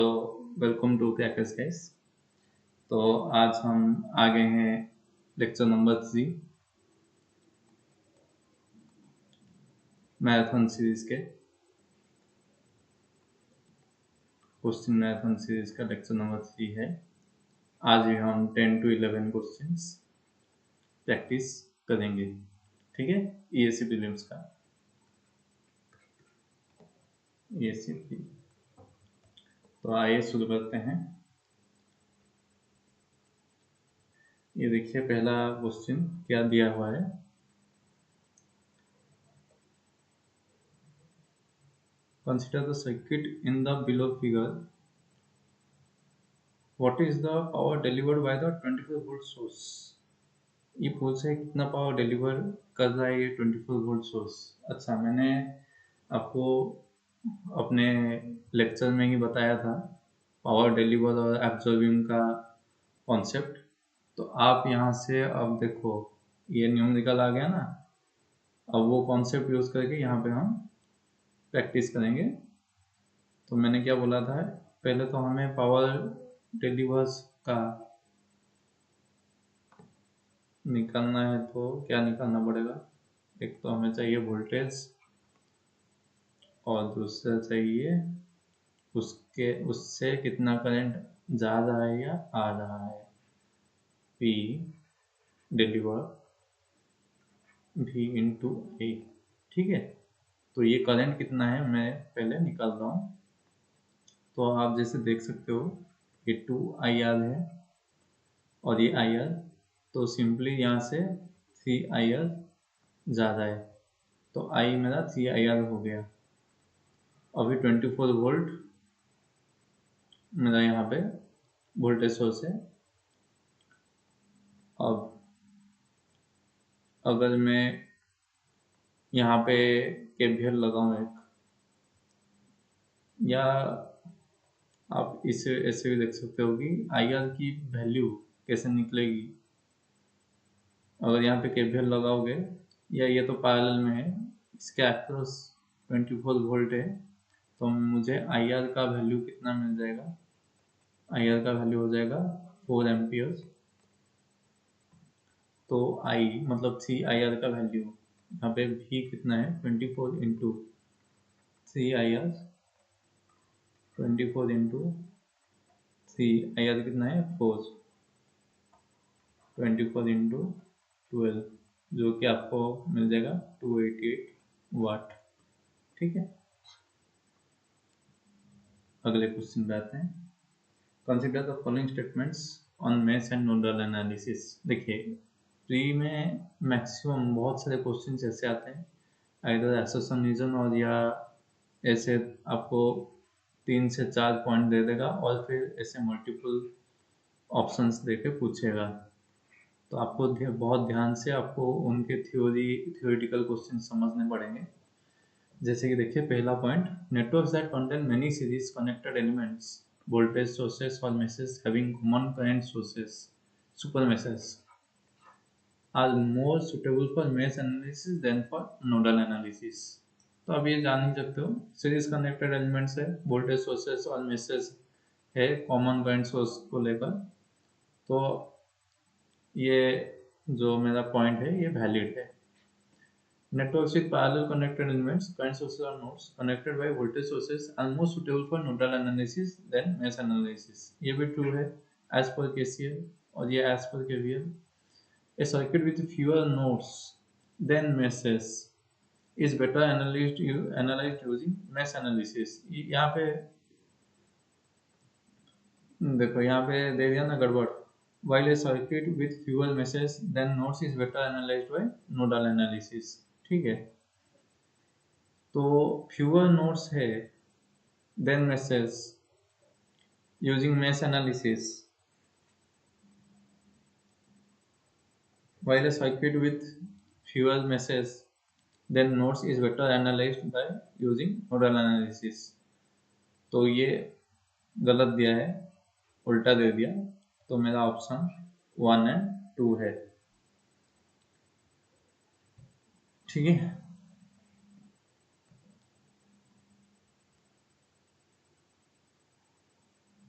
Welcome to crackers guys. तो आज हम आ गए हैं लेक्चर नंबर 3 मैराथन सीरीज के क्वेश्चन मैराथन सीरीज का लेक्चर नंबर 3 है। आज भी हम 10 to 11 क्वेश्चंस प्रैक्टिस करेंगे, ठीक है। ईएससी प्रीलिम्स का ईएससी। तो आइए शुरू करते हैं। ये देखिए पहला क्वेश्चन क्या दिया हुआ है। Consider the circuit in the below figure. What is the power delivered by the 24 volt source? ये पूछ है कितना पावर डिलीवर कर रहा है ये 24 वोल्ट सोर्स। अच्छा, मैंने आपको अपने लेक्चर में ही बताया था पावर डिलीवर और एब्जॉर्बिंग का कॉन्सेप्ट। तो आप यहाँ से अब देखो ये न्यूमेरिकल आ गया ना। अब वो कॉन्सेप्ट यूज़ करके यहाँ पे हम प्रैक्टिस करेंगे। तो मैंने क्या बोला था, पहले तो हमें पावर डिलीवर्स का निकालना है। तो क्या निकालना पड़ेगा, एक तो हमें चाहिए वोल्टेज और दूसरा चाहिए उससे कितना करंट जा रहा है या आ रहा है। P डिलीवर V इंटू ए, ठीक है। तो ये करंट कितना है मैं पहले निकाल रहा हूँ। तो आप जैसे देख सकते हो ये 2IR है और ये IR, तो सिंपली यहाँ से 3IR जा रहा है। तो I मेरा 3IR हो गया। अभी 24 वोल्ट मेरा यहाँ पे वोल्टेज सोर्स है। अब अगर मैं यहाँ पे केवीएल लगाऊं एक, या आप इसे ऐसे भी देख सकते हो कि IR की वैल्यू कैसे निकलेगी। अगर यहाँ पे केवीएल लगाओगे, या ये तो पैरेलल में है, इसके अक्रॉस 24 वोल्ट है, तो मुझे IR का वैल्यू कितना मिल जाएगा। IR का वैल्यू हो जाएगा 4 एम्पियर। तो I मतलब 3IR का वैल्यू यहाँ पे भी कितना है 24 इंटू 3IR, 24 इंटू 3IR कितना है 4, 24 इंटू 12, जो कि आपको मिल जाएगा 288 वाट, ठीक है। अगले क्वेश्चन पे आते हैं। Consider the following statements on mesh and nodal analysis. देखिए प्री में मैक्सिमम बहुत सारे क्वेश्चन ऐसे आते हैं, आइदर एसोसिएशनिज्म और या ऐसे आपको 3 से 4 पॉइंट दे देगा और फिर ऐसे मल्टीपल ऑप्शंस देके पूछेगा। तो आपको बहुत ध्यान से आपको उनके थियोरिटिकल क्वेश्चन समझने पड़ेंगे। जैसे कि देखिए पहला point, networks that contain many series connected elements, voltage sources और meshes having common current sources, super meshes, are more suitable for mesh analysis than for nodal analysis. तो आप ये जान ही सकते हो, सीरीज कनेक्टेड एलिमेंट्स है, वोल्टेज सोर्सेस और मेसेज है कॉमन करंट सोर्स को लेकर। तो ये जो मेरा पॉइंट है ये वैलिड है। Networks with parallel connected elements, current sources or nodes connected by voltage sources are more suitable for nodal analysis than mesh analysis. ये भी true है as per KCL और ये as per KVL. A circuit with fewer nodes than meshes is better analyzed using mesh analysis. यहाँ पे देखो, यहाँ पे दे दिया ना गड़बड़। While a circuit with fewer meshes than nodes is better analyzed by nodal analysis, ठीक है। तो fewer nodes है then meshes using mesh analysis, while a circuit with fewer meshes then nodes is better analyzed by using nodal analysis। तो ये गलत दिया है, उल्टा दे दिया। तो मेरा ऑप्शन 1 एंड 2 है, ठीक है।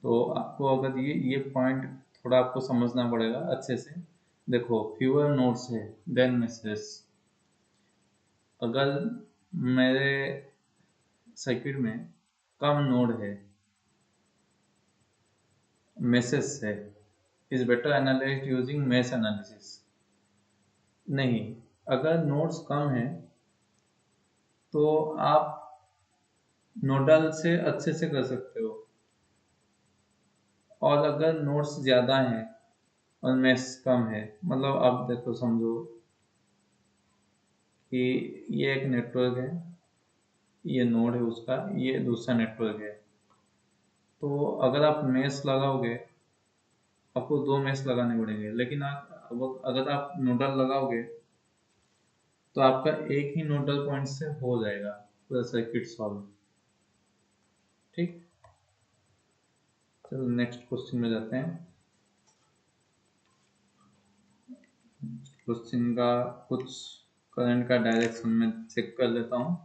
तो आपको अगर ये पॉइंट थोड़ा आपको समझना पड़ेगा अच्छे से। देखो, फ्यूअर नोड्स है देन मैसेज। अगर मेरे सर्किट में कम नोड है मैसेज से, is better analysed using mesh analysis. नहीं, अगर नोड्स कम है तो आप नोडल से अच्छे से कर सकते हो, और अगर नोड्स ज़्यादा हैं और मैश कम है, मतलब आप देखो, समझो कि ये एक नेटवर्क है, ये नोड है उसका, ये दूसरा नेटवर्क है। तो अगर आप मैश लगाओगे, आपको दो मैश लगाने पड़ेंगे, लेकिन अगर आप नोडल लगाओगे तो आपका एक ही नोडल पॉइंट से हो जाएगा पूरा सर्किट सॉल्व। ठीक, चलो नेक्स्ट क्वेश्चन में जाते हैं। क्वेश्चन का कुछ करंट का डायरेक्शन में चेक कर लेता हूँ।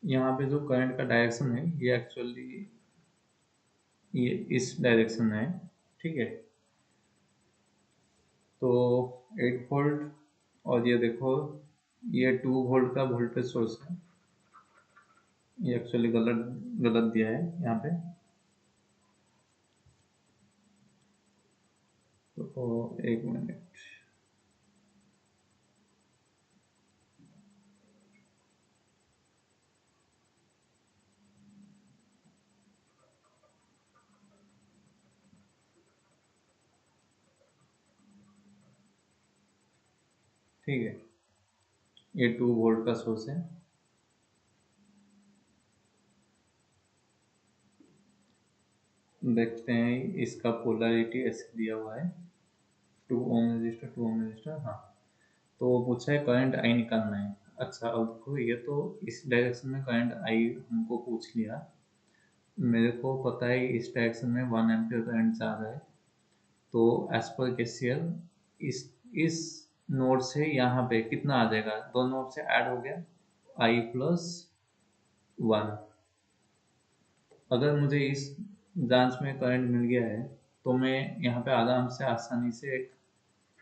यहाँ पे जो करंट का डायरेक्शन है ये एक्चुअली ये इस डायरेक्शन में है। ठीक है, तो 8 वोल्ट, और ये देखो ये 2 वोल्ट का वोल्टेज सोर्स है। ये एक्चुअली गलत गलत दिया है यहाँ पे। तो एक मिनट, ठीक है, ये 2 वोल्ट का सोर्स है। देखते हैं इसका पोलैरिटी ऐसे दिया हुआ है, 2 ओम रेजिस्टर, 2 ओम रेजिस्टर। हाँ, तो वो पूछा है करंट आई निकालना है। अच्छा, अब देखो, ये तो इस डायरेक्शन में करंट आई हमको पूछ लिया। मेरे को पता है इस डायरेक्शन में 1 एम्पियर करंट जा रहा है। तो एज पर केसीएल इस नोड से यहाँ पे कितना आ जाएगा, दो नोड से ऐड हो गया आई प्लस 1। अगर मुझे इस ब्रांच में करंट मिल गया है तो मैं यहाँ पे आराम से आसानी से एक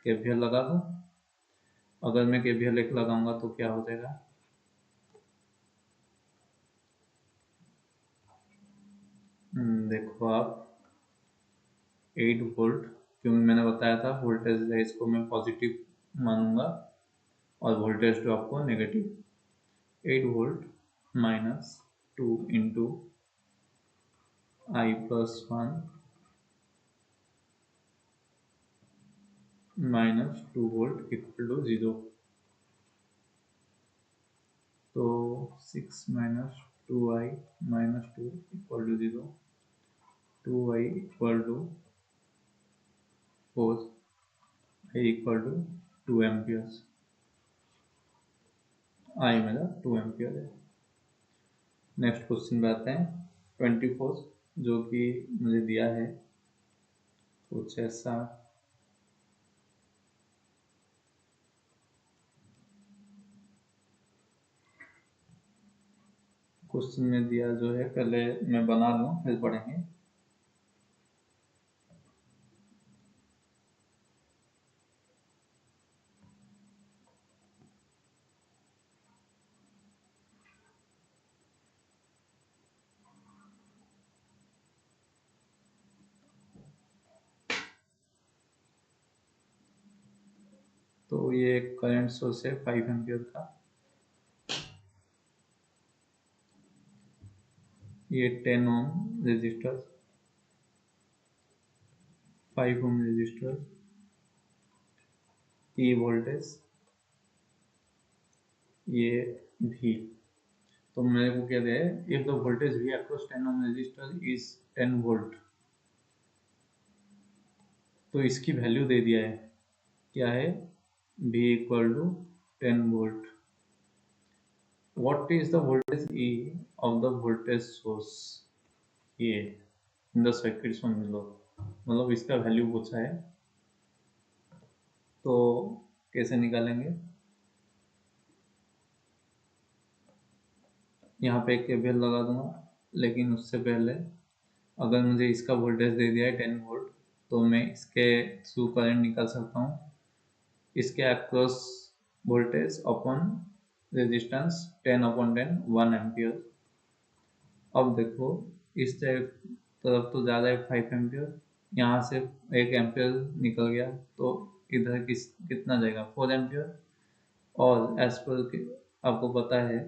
केवीएल लगा दूँ। अगर मैं केवीएल एक लगाऊंगा तो क्या हो जाएगा, देखो आप 8 वोल्ट, क्योंकि मैंने बताया था वोल्टेज रेंज को मैं पॉजिटिव मानूंगा और वोल्टेज ड्रॉप को negative. 8 volt minus 2 into I plus 1 minus 2 volt equal to 0। तो 6 minus 2i minus 2 equal to 0, 2i equal to 4, i equal to 2 amperes. I मेरा 2 एम्पियर है। नेक्स्ट क्वेश्चन पे आते हैं, 24, जो कि मुझे दिया है कुछ ऐसा। क्वेश्चन में दिया जो है, पहले मैं बना लूँ फिर पढ़ेंगे। तो ये करंट सोर्स है 5 एम्पियर का। ये 10 ohm resistor, 5 ohm resistor, E voltage, ये भी। तो मेरे को क्या दिया है, if the voltage V across 10 ohm resistor is 10 volt, तो इसकी वैल्यू दे दिया है, क्या है, V equal to 10 volt. What is the voltage E of the voltage source A in the circuit from below, मतलब इसका वैल्यू पूछा है। तो कैसे निकालेंगे, यहाँ पे KVL लगा दूंगा, लेकिन उससे पहले अगर मुझे इसका वोल्टेज दे दिया है 10 वोल्ट, तो मैं इसके थ्रू करंट निकाल सकता हूँ। इसके across voltage upon resistance 10/10 1 ampere. अब देखो इस तरफ तो ज़्यादा है 5 एम्पियर, यहाँ से 1 एम्पियर निकल गया, तो इधर कितना जाएगा 4 एम्पियर। और एज पर आपको पता है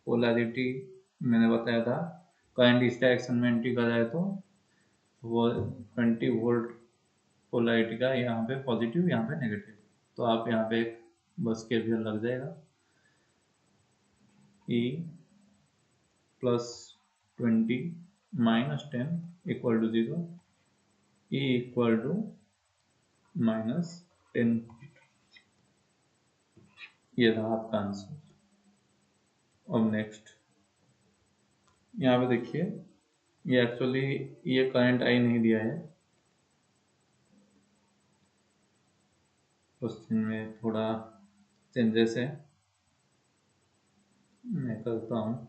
पोलैरिटी मैंने बताया था, करंट इस डायरेक्शन में एंट्री कर रहा है तो वो 20 वोल्ट पोलैरिटी का यहाँ पे पॉजिटिव, यहाँ पे नेगेटिव, तो आप यहाँ पे बस के भी लग जाएगा। E plus 20 minus 10 equal to 0, E equal to -10। ये रहा आपका आंसर। अब नेक्स्ट यहाँ पे देखिए, ये एक्चुअली ये करंट आई नहीं दिया है, क्वेश्चन में थोड़ा चेंजेस है, मैं करता हूँ।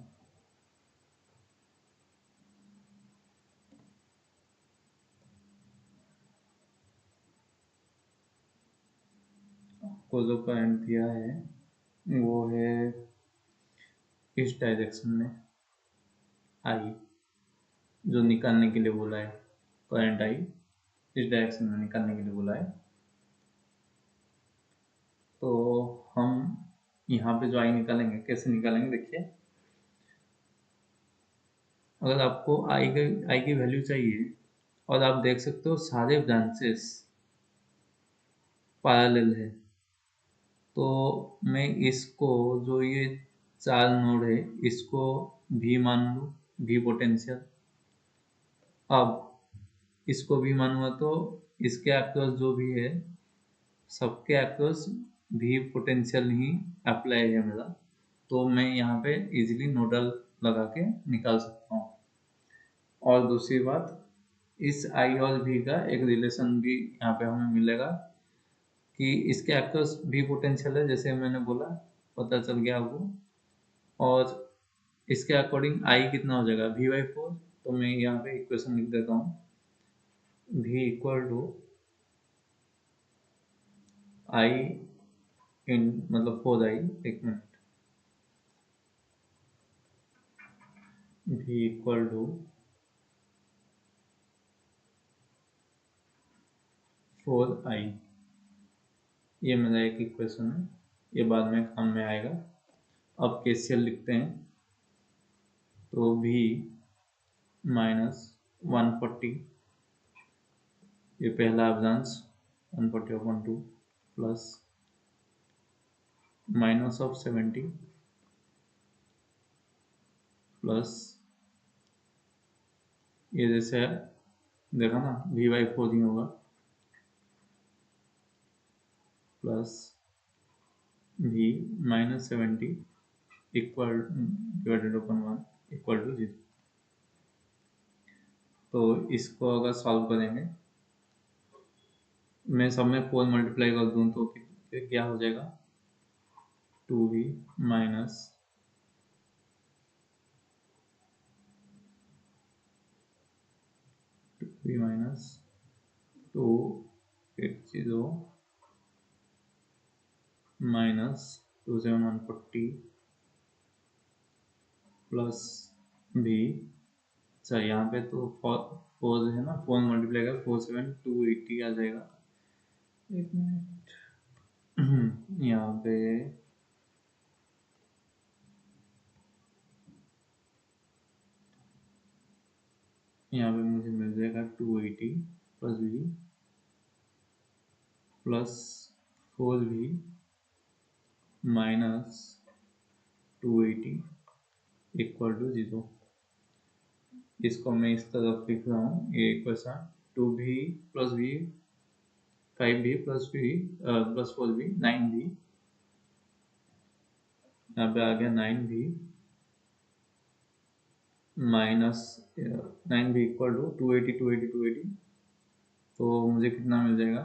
को जो करंट दिया है वो है इस डायरेक्शन में आई, जो निकालने के लिए बोला है, करंट आई इस डायरेक्शन में निकालने के लिए बोला है। तो हम यहाँ पे जो आई निकालेंगे, कैसे निकालेंगे देखिए, अगर आपको आई की वैल्यू चाहिए और आप देख सकते हो सारे ब्रांचेस पैरेलल है, तो मैं इसको, जो ये 4 नोड है, इसको भी मान लूँ, भी पोटेंशियल। अब इसको भी मानूंगा तो इसके अक्रॉस जो भी है, सबके अक्रॉस भी पोटेंशियल ही अप्लाई है मेरा, तो मैं यहाँ पे इजीली नोडल लगा के निकाल सकता हूँ। और दूसरी बात, इस आई और भी का एक रिलेशन भी यहाँ पे हमें मिलेगा कि इसके अक्रॉस भी पोटेंशियल है, जैसे मैंने बोला, पता चल गया आपको। और इसके अकॉर्डिंग आई कितना हो जाएगा V/4, तो मैं यहाँ पे इक्वेशन लिख देता हूँ, V इक्वल टू आई इन मतलब 4I, एक minute, V equal to 4I, ये मेरा एक इक्वेशन है, ये बाद में काम में आएगा। अब KCL लिखते हैं, तो V माइनस 140, ये पहला branch 140/2 plus minus of 70 plus ये जैसे देखा ना V/4 ही होगा, plus V minus 70 equal divided upon 1 equal to 0। तो इसको अगर सॉल्व करेंगे, मैं सब में 4 मल्टीप्लाई कर दूं तो क्या हो जाएगा, 2V minus 280 minus 27140 plus V। अच्छा यहाँ पे तो 4 है ना, 4 मल्टीप्लाई कर 47280 आ जाएगा। एक मिनट यहाँ पे मुझे मिल जाएगा 280 plus V plus 4V minus 280 equal to 0। इसको मैं इस तरफ लिख रहा हूँ, ये equation 2V plus V 5V plus V plus 4V 9V, यहाँ पे आ गया 9V minus 9V equal to 280, तो मुझे कितना मिल जाएगा,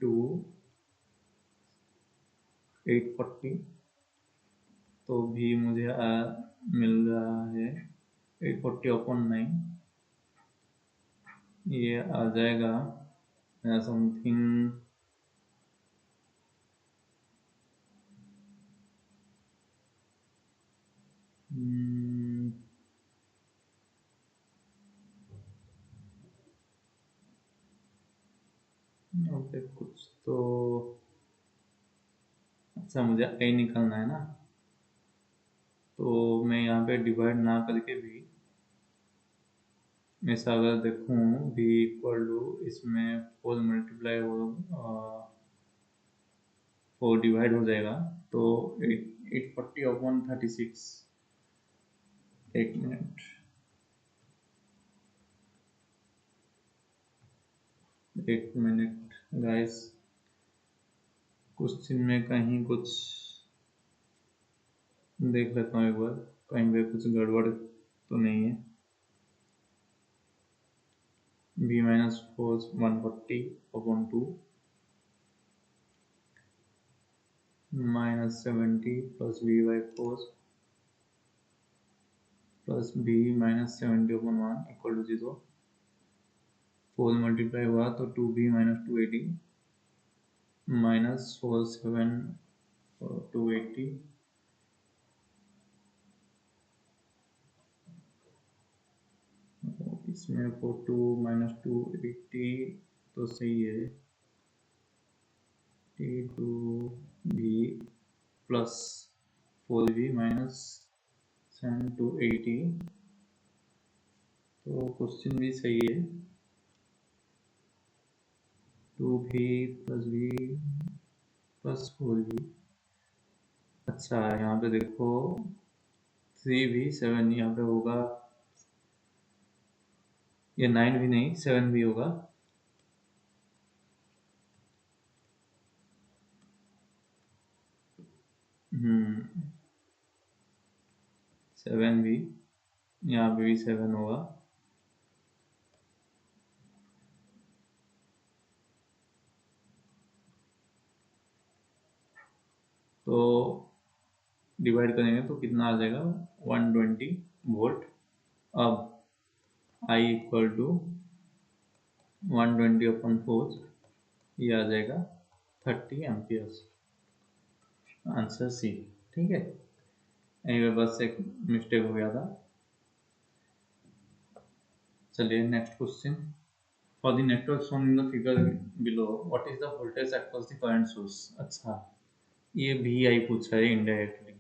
2840 तो भी मुझे मिल रहा है 840/9। ये आ जाएगा समथिंग कुछ तो। अच्छा, मुझे आई निकालना है ना, तो मैं यहाँ पे डिवाइड ना करके भी ऐसा अगर देखूँ, भी इक्वल टू इसमें 4 मल्टीप्लाई हो 4 डिवाइड हो जाएगा, तो 840/36। एक मिनट, गाइस, क्वेश्चन में कहीं कुछ देख लेता हूँ एक बार, कहीं पे कुछ गड़बड़ तो नहीं है। b minus 140/2 minus 70 plus b/4 plus b minus 70/1 equal to 0। 4 multiply हुआ तो 2b माइनस 280 माइनस 47 280 इसमें 42 माइनस 280 तो सही है। T2b प्लस 4b माइनस 280, तो क्वेश्चन भी सही है। 2b plus b plus 4b। अच्छा, यहाँ पे देखो 3b 7 यहाँ पे होगा, ये 9 भी नहीं 7 भी होगा। हम्म 7 भी, यहाँ पे भी 7 होगा। तो डिवाइड करेंगे तो कितना आ जाएगा, 120 वोल्ट। अब I इक्वल टू 120/4, ये आ जाएगा 30 एम्पियर्स। Answer C. ठीक है, एनीवे बस एक मिस्टेक हो गया था। चलिए next question. For the network shown in the figure below, what is the voltage across the current source. अच्छा, ये भी आई पूछा है इनडायरेक्टली,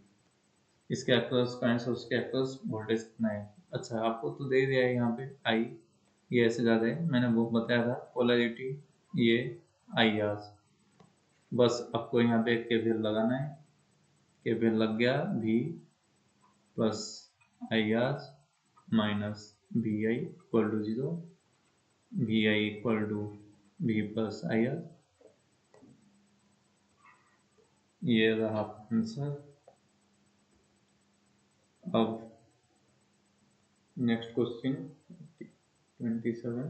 इसके अक्रॉस करंट सोर्स के अक्रॉस वोल्टेज कितना है। अच्छा, आपको तो दे दिया है यहाँ पे आई, ये ऐसे ज़्यादा है, मैंने वो बताया था पोलैरिटी, ये आई आर। बस आपको यहाँ पे केवीएल लगाना है, केवीएल लग गया, भी plus I R minus V I equal to 0, V I equal to V plus I R. ये रहा आंसर। अब next question 27।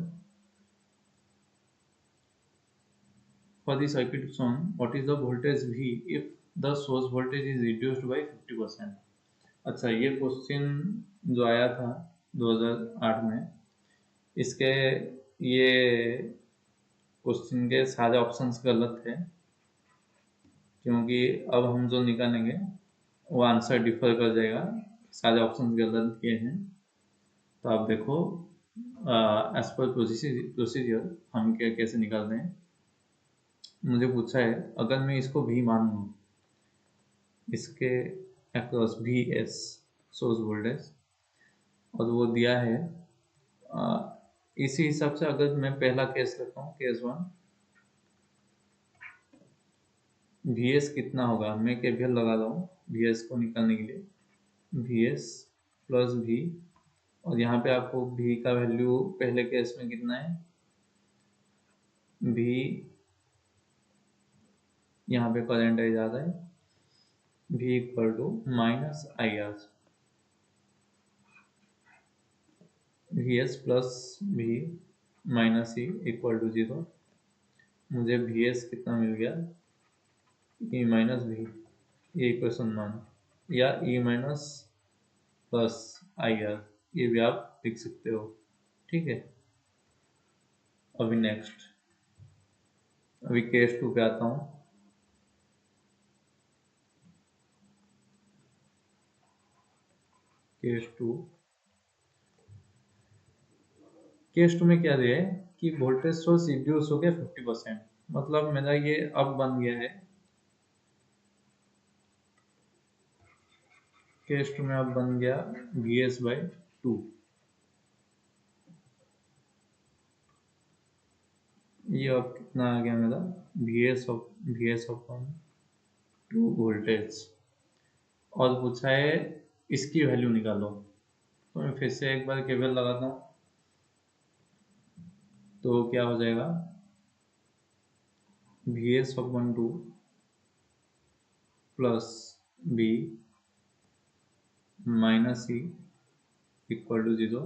For the circuit shown, what is the voltage V if the source voltage is reduced by 50%। अच्छा, ये question जो आया था 2008 में, इसके ये क्वेश्चन के सारे ऑप्शंस गलत है, क्योंकि अब हम जो निकालेंगे वो आंसर डिफर कर जाएगा। सारे ऑप्शंस गलत किए हैं, तो आप देखो एज पर प्रोसीजर हम क्या कैसे निकालते हैं। मुझे पूछा है अगर मैं इसको भी मान लूँ, इसके अक्रॉस भी एस सोर्स वोल्टेज, और वो दिया है इसी हिसाब से अगर मैं पहला केस लेता हूँ, केस 1, वी एस कितना होगा, मैं केवीएल लगा रहा हूँ वी एस को निकालने के लिए, वी एस प्लस भी, और यहाँ पे आपको भी का वैल्यू पहले केस में कितना है, भी यहाँ पे करंट आ जाता है, भी equal to minus I R, V S plus भी माइनस ई इक्वल टू 0। मुझे वी एस कितना मिल गया, ई माइनस भी, ये इक्वेशन 1, या E minus plus I R, ये भी आप लिख सकते हो। ठीक है, अभी नेक्स्ट, अभी केस 2 पे आता हूँ। केस 2, केस 2 में क्या दिया है कि वोल्टेज सोर्स रिड्यूस हो गया 50%, मतलब मेरा ये अब बन गया है, केस 2 में अब बन गया Vs/2। ये अब कितना आ गया मेरा, Vs अपॉन 2 वोल्टेज, और पूछा है इसकी वैल्यू निकालो। तो मैं फिर से एक बार केवल लगाता हूँ, तो क्या हो जाएगा, Vs upon 2 plus B minus E equal to 0,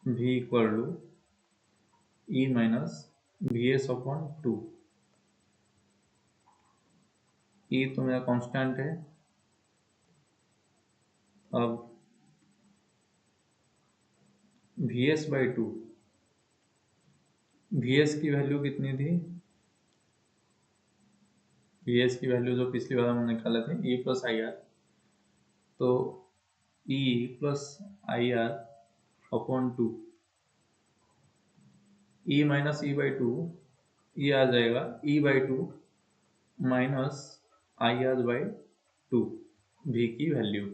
v equal to E minus Vs upon 2। E तो मेरा कांस्टेंट है। अब Vs/2, Vs की वैल्यू कितनी थी, Vs की वैल्यू जो पिछली बार हम निकाले थे E प्लस आई आर, तो E plus I are upon 2, E minus E/2, ये आ जाएगा E/2 माइनस IR/2, V की वैल्यू।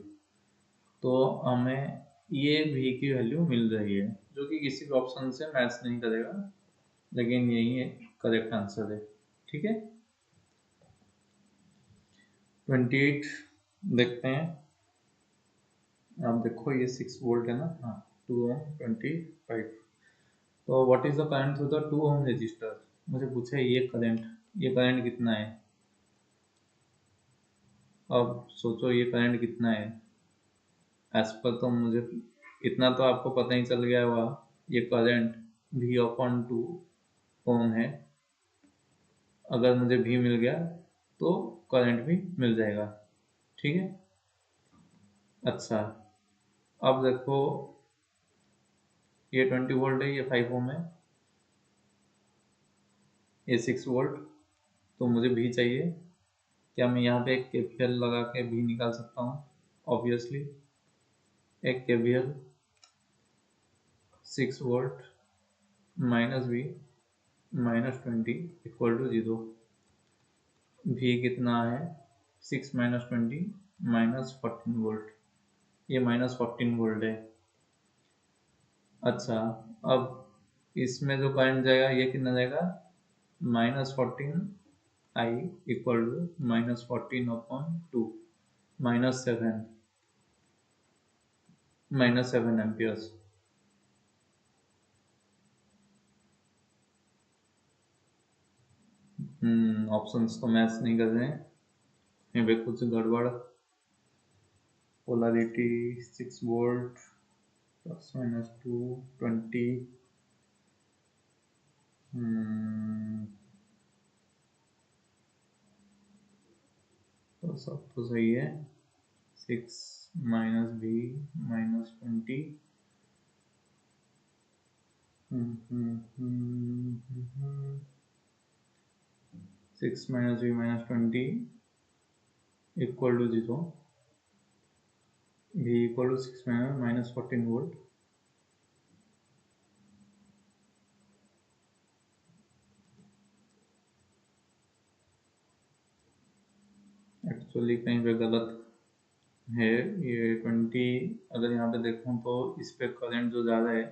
तो हमें ये V की वैल्यू मिल रही है, जो कि किसी भी ऑप्शन से मैच नहीं करेगा, लेकिन यही है करेक्ट आंसर है। ठीक है, 28 देखते हैं। आप देखो ये 6 वोल्ट है ना, हाँ 2 ओम 25। तो what is the current through the 2 ohm resistor, मुझे पूछा है ये करंट कितना है। अब सोचो ये करंट कितना है, एज पर तो मुझे इतना तो आपको पता ही चल गया हुआ, ये करंट V अपॉन 2 ओम है। अगर मुझे V मिल गया तो करंट भी मिल जाएगा। ठीक है, अच्छा अब देखो ये 20 वोल्ट है, ये 5 ओम है, ये 6 वोल्ट, तो मुझे भी चाहिए। क्या मैं यहाँ पे एक केवीएल लगा के भी निकाल सकता हूँ? ऑब्वियसली, एक KVL 6 volt minus V minus 20 equal to 0। V कितना है, 6 माइनस 20 माइनस 14 वोल्ट, ये माइनस 14 वोल्ट है। अच्छा, अब इसमें जो करंट जाएगा ये कितना जाएगा, -14 I equal to -14 upon 2 -7 amperes. Options तो मैच नहीं कर रहे हैं, यहाँ पे कुछ गड़बड़। पोलैरिटी 6 वोल्ट प्लस माइनस 220, तो सब तो सही है। 6 minus V minus 20, 6 minus V minus 20 equal to 0, V equal to 6 minus 14 volt. Actually कहीं पे गलत है, ये 20 अगर यहाँ पे देखूँ तो इस पे करंट जो ज़्यादा है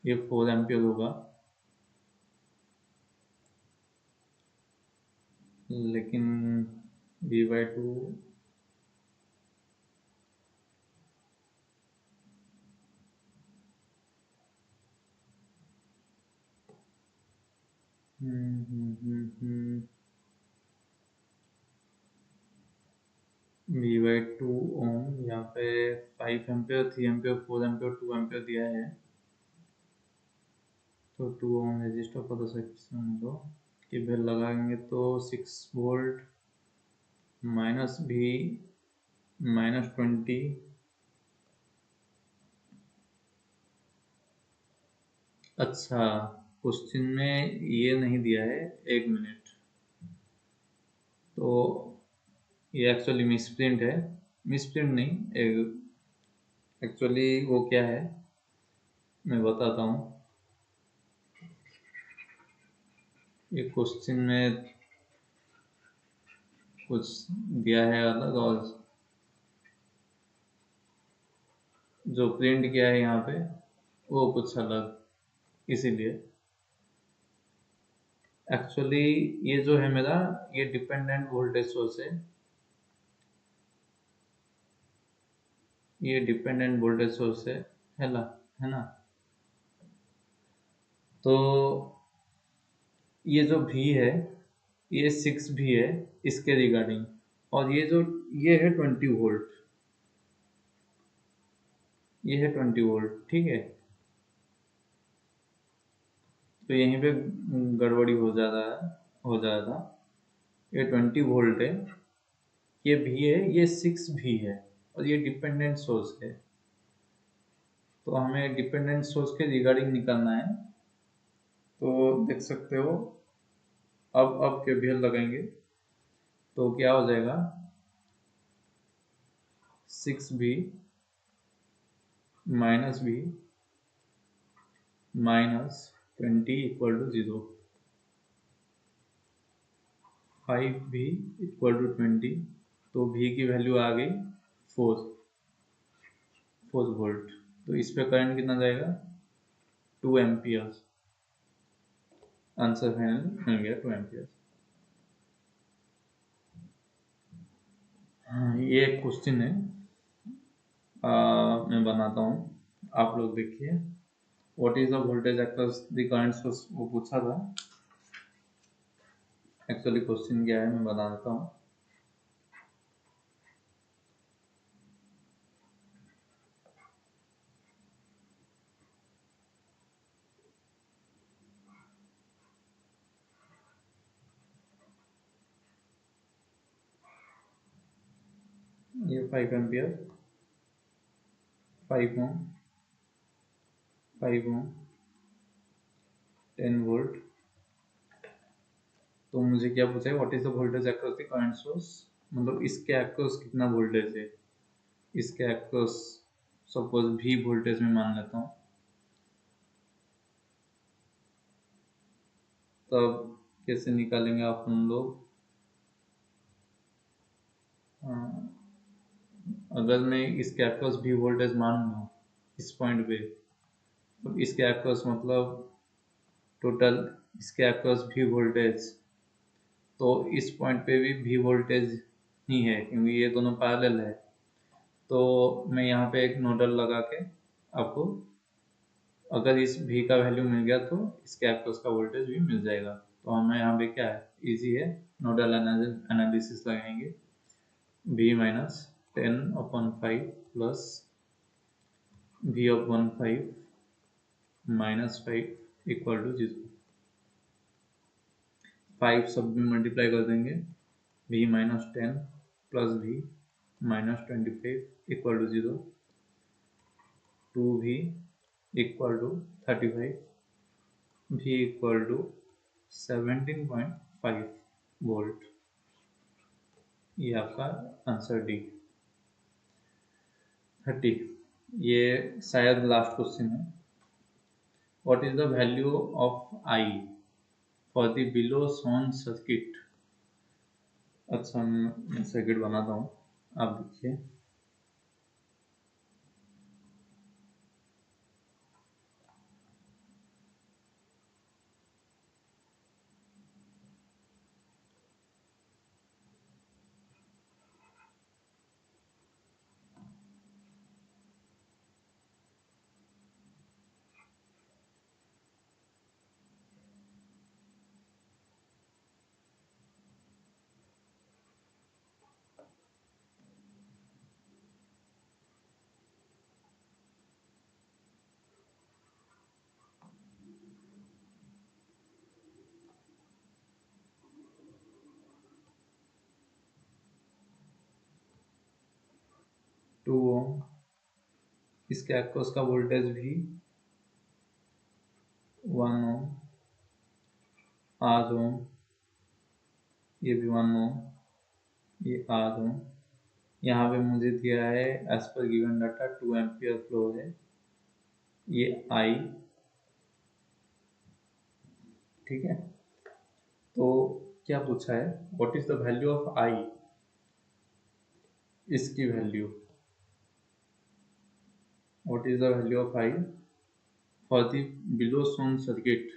ये 4 एम्पियर होगा, लेकिन V/2 V/2 ओम, यहाँ पे 5 एम्पियर 3 एम्पियर 4 एम्पियर 2 एम्पियर दिया है, तो 2 ओम रजिस्टर पर तो सेक्शन दो कि बेल लगाएंगे तो 6 वोल्ट माइनस भी -20। अच्छा, क्वेश्चन में ये नहीं दिया है, 1 मिनट। तो ये एक्चुअली मिसप्रिंट है, मिसप्रिंट नहीं, एक्चुअली वो क्या है मैं बताता हूँ। ये क्वेश्चन में कुछ दिया है अलग, और जो प्रिंट किया है यहाँ पे वो कुछ अलग, इसीलिए। एक्चुअली ये जो है मेरा, ये डिपेंडेंट वोल्टेज सोर्स ये डिपेंडेंट वोल्टेज सोर्स है ना। तो ये जो भी है, ये 6 भी है इसके रिगार्डिंग, और ये है 20 वोल्ट, ये है 20 वोल्ट, ठीक है। तो यहीं पे गड़बड़ी हो जा रहा। ये 20 वोल्ट है, ये भी है, ये 6 भी है, और ये डिपेंडेंट सोर्स है। तो हमें डिपेंडेंट सोर्स के रिगार्डिंग निकालना है। तो देख सकते हो, अब केवीएल लगाएंगे तो क्या हो जाएगा, 6 भी माइनस भी -20 = 0, 5 भी = 20। तो भी की वैल्यू आ गई 4 वोल्ट। तो इस पे करंट कितना जाएगा, 2 एम्पियर। आंसर फाइनल मिल गया 2 एम्पियर। हाँ, ये एक क्वेश्चन है, मैं बनाता हूँ, आप लोग देखिए। What is the voltage across the current source, वो पूछा था। एक्चुअली क्वेश्चन क्या है मैं बता देता हूँ। ये 5 एम्पियर, 5 ओम, 5 ओम, 10 वोल्ट। तो मुझे क्या पूछा है, what is the voltage across the current source, मतलब इसके अक्रॉस कितना वोल्टेज है। इसके अक्रॉस सपोज भी वोल्टेज में मान लेता हूँ, तब कैसे निकालेंगे आप हम लोग। अगर मैं इसके अक्रॉस भी वोल्टेज मान लूँ इस पॉइंट पे, तो इसके अक्रॉस मतलब टोटल इसके अक्रॉस भी वोल्टेज, तो इस पॉइंट पे भी वोल्टेज ही है क्योंकि ये दोनों पैरेलल है। तो मैं यहाँ पे एक नोडल लगा के आपको, अगर इस भी का वैल्यू मिल गया तो इसके अक्रॉस का वोल्टेज भी मिल जाएगा। तो हमें यहाँ पे क्या है, इजी है, नोडल एनालिसिस लगाएंगे। v -10/5 plus v/5 -5 = 0। 5 सब में मल्टीप्लाई कर देंगे, v -10 plus v -25 = 0। 2v = 35, v = 17.5 volt. ये आपका आंसर डी। 30, ये शायद लास्ट क्वेश्चन है। What is the value of I for the below shown circuit. अच्छा, मैं सर्किट बनाता हूँ, आप देखिए। 2 ओम, इसके अक्रॉस का वोल्टेज भी 1 ओम, R ओम, ये भी 1 ओम, ये R ओम। यहाँ पे मुझे दिया है as per given data 2 ampere flow है, ये I, ठीक है। तो क्या पूछा है, what is the value of I, इसकी value, what is the value of I for the below shown circuit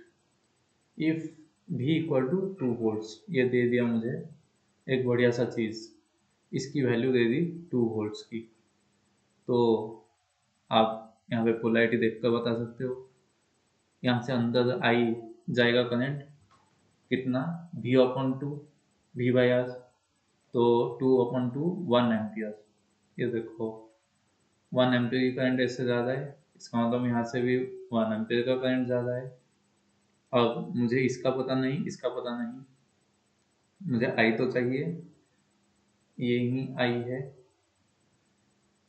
if V equal to 2 volts. ये दे दिया मुझे एक बढ़िया सा चीज़, इसकी वैल्यू दे दी 2 वोल्ट्स की। तो आप यहाँ पे पोलैरिटी देखकर बता सकते हो, यहाँ से अंदर आई जाएगा करंट कितना, V upon 2, V by R, तो 2 अपॉन 2 1 एम्पियर। ये देखो 1 एम्पियर की करंट ऐसे ज़्यादा है, इसका मतलब यहाँ से भी 1 एम्पियर का करंट ज़्यादा है। अब मुझे इसका पता नहीं, इसका पता नहीं, मुझे आई तो चाहिए, ये ही आई है।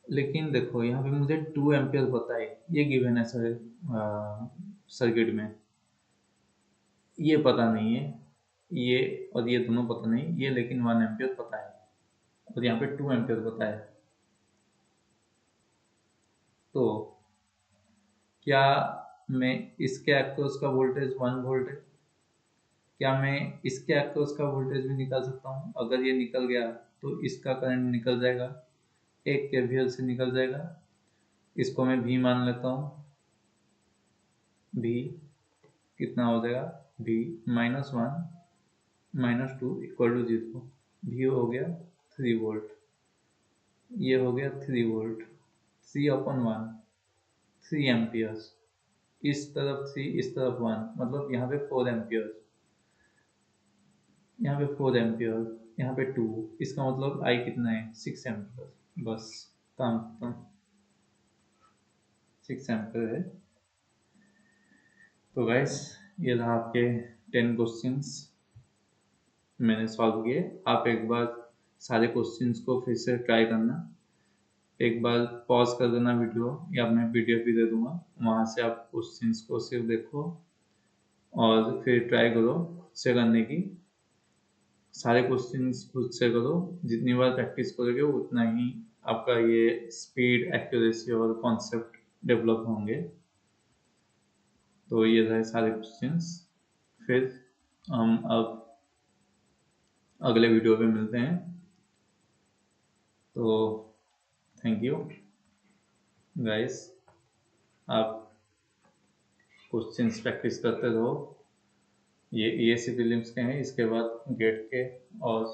लेकिन देखो यहाँ पे मुझे 2 एम्पियर पता है, ये गिवन है सर सर्किट में, ये पता नहीं है, ये और ये दोनों पता नहीं, ये लेकिन 1 एम्पियर पता है और यहाँ पे 2 एम्पियर पता है। तो क्या मैं इसके अक्रॉस का वोल्टेज 1 वोल्ट है, क्या मैं इसके अक्रॉस का वोल्टेज भी निकाल सकता हूँ? अगर ये निकल गया तो इसका करंट निकल जाएगा, 1 केवीएल से निकल जाएगा। इसको मैं V मान लेता हूँ, V कितना हो जाएगा, V -1 -2 इक्वल टू 0, V हो गया 3 वोल्ट, ये हो गया 3 वोल्ट, 3 अपॉन 1 3 एम्पियर्स, इस तरफ 3 इस तरफ 1, मतलब यहाँ पे 4 एम्पियर्स, यहाँ पे 4 एम्पियर, यहाँ पे 2, इसका मतलब आई कितना है 6 एम्पियर, बस काम खत्म, 6 एम्पियर है। तो गाइस ये रहा आपके 10 क्वेश्चंस मैंने सॉल्व किए। आप एक बार सारे क्वेश्चंस को फिर से ट्राई करना, एक बार पॉज कर देना वीडियो, या मैं पीडीएफ भी दे दूंगा, वहाँ से आप क्वेश्चंस को सिर्फ देखो और फिर ट्राई करो खुद से करने की। सारे क्वेश्चंस खुद से करो, जितनी बार प्रैक्टिस करोगे उतना ही आपका ये स्पीड, एक्यूरेसी और कॉन्सेप्ट डेवलप होंगे। तो ये रहे सारे क्वेश्चंस, फिर हम अब अगले वीडियो पे मिलते हैं। तो थैंक यू गाइस, आप क्वेश्चंस प्रैक्टिस करते रहो। ये ESC प्रीलिम्स के हैं, इसके बाद गेट के और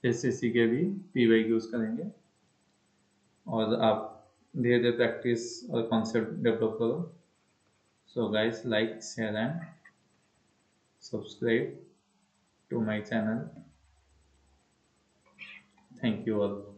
SSC के भी PYQs करेंगे, और आप धीरे धीरे प्रैक्टिस और कॉन्सेप्ट डेवलप करो। So guys, like, share and subscribe to my channel. Thank you all.